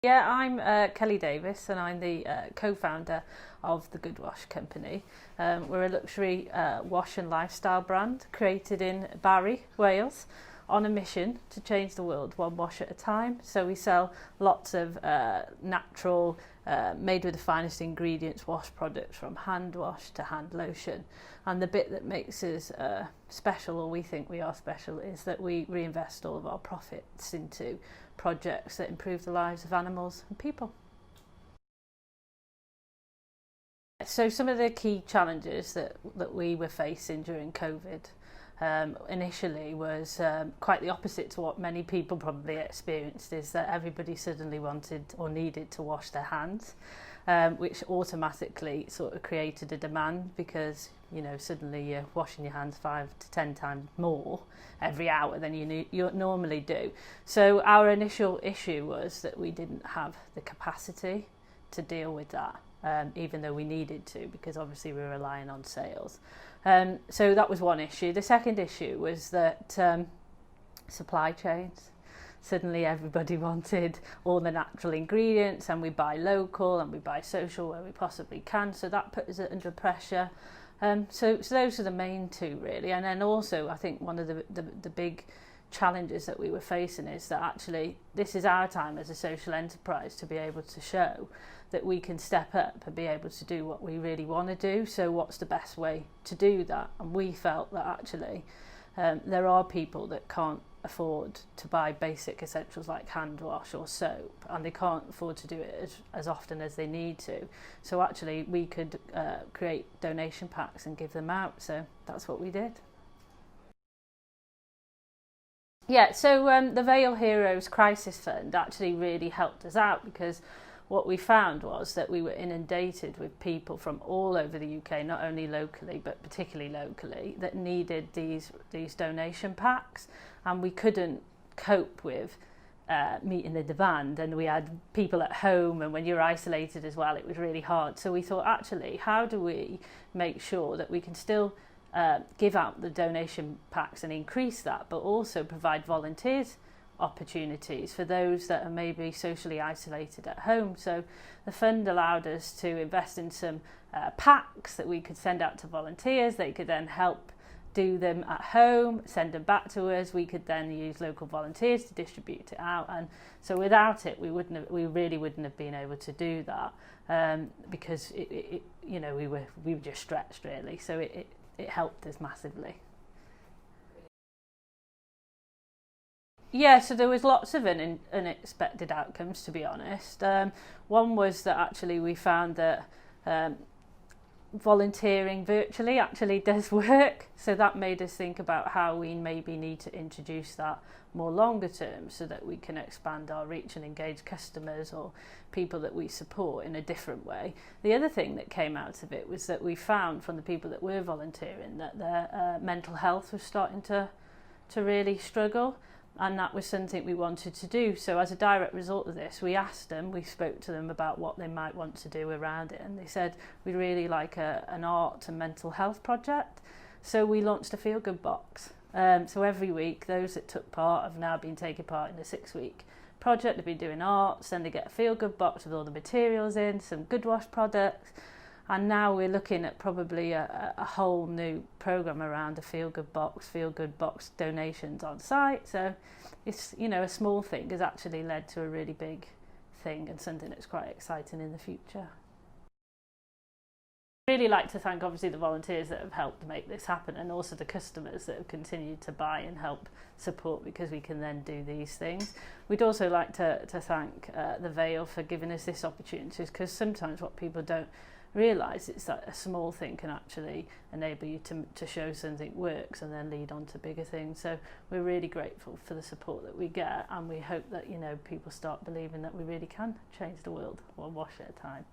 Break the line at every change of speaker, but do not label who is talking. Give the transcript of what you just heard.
Yeah, I'm Kelly Davis and I'm the co-founder of the Goodwash company. We're a luxury wash and lifestyle brand created in Barry, Wales, on a mission to change the world one wash at a time. So we sell lots of natural, made with the finest ingredients wash products, from hand wash to hand lotion. And the bit that makes us special, or we think we are special, is that we reinvest all of our profits into projects that improve the lives of animals and people. So some of the key challenges that we were facing during COVID initially was quite the opposite to what many people probably experienced, is that everybody suddenly wanted or needed to wash their hands, which automatically sort of created a demand, because suddenly you're washing your hands 5 to 10 times more every hour than you normally do. So our initial issue was that we didn't have the capacity to deal with that, even though we needed to, because obviously we were relying on sales. So that was one issue. The second issue was that supply chains. Suddenly everybody wanted all the natural ingredients, and we buy local and we buy social where we possibly can. So that put us under pressure. So those are the main two, really. And then also, I think one of the big challenges that we were facing is that actually this is our time as a social enterprise to be able to show that we can step up and be able to do what we really want to do. So what's the best way to do that? And we felt that actually there are people that can't afford to buy basic essentials like hand wash or soap, and they can't afford to do it as often as they need to. So actually we could create donation packs and give them out. So that's what we did. Yeah, so the Vale Heroes Crisis Fund actually really helped us out, because what we found was that we were inundated with people from all over the UK, not only locally, but particularly locally, that needed these donation packs, and we couldn't cope with meeting the demand, and we had people at home, and when you're isolated as well, it was really hard. So we thought, actually, how do we make sure that we can still give out the donation packs and increase that, but also provide volunteers opportunities for those that are maybe socially isolated at home. So the fund allowed us to invest in some packs that we could send out to volunteers. They could then help do them at home, send them back to us. We could then use local volunteers to distribute it out. And so without it, we really wouldn't have been able to do that, because we were just stretched, really. So it helped us massively. Yeah, so there was lots of unexpected outcomes, to be honest. One was that actually we found that volunteering virtually actually does work. So that made us think about how we maybe need to introduce that more longer term, so that we can expand our reach and engage customers or people that we support in a different way. The other thing that came out of it was that we found from the people that were volunteering that their mental health was starting to really struggle. And that was something we wanted to do. So as a direct result of this, we spoke to them about what they might want to do around it. And they said, we'd really like an art and mental health project. So we launched a Feel Good box. So every week, those that took part have now been taking part in a 6-week project. They've been doing arts, then they get a Feel Good box with all the materials in, some Goodwash products. And now we're looking at probably a whole new programme around a Feel Good box donations on site. So it's, a small thing has actually led to a really big thing, and something that's quite exciting in the future. I'd really like to thank obviously the volunteers that have helped make this happen, and also the customers that have continued to buy and help support, because we can then do these things. We'd also like to thank the Vale for giving us this opportunity, because sometimes what people don't realise is that a small thing can actually enable you to show something works and then lead on to bigger things. So we're really grateful for the support that we get, and we hope that people start believing that we really can change the world one wash at a time.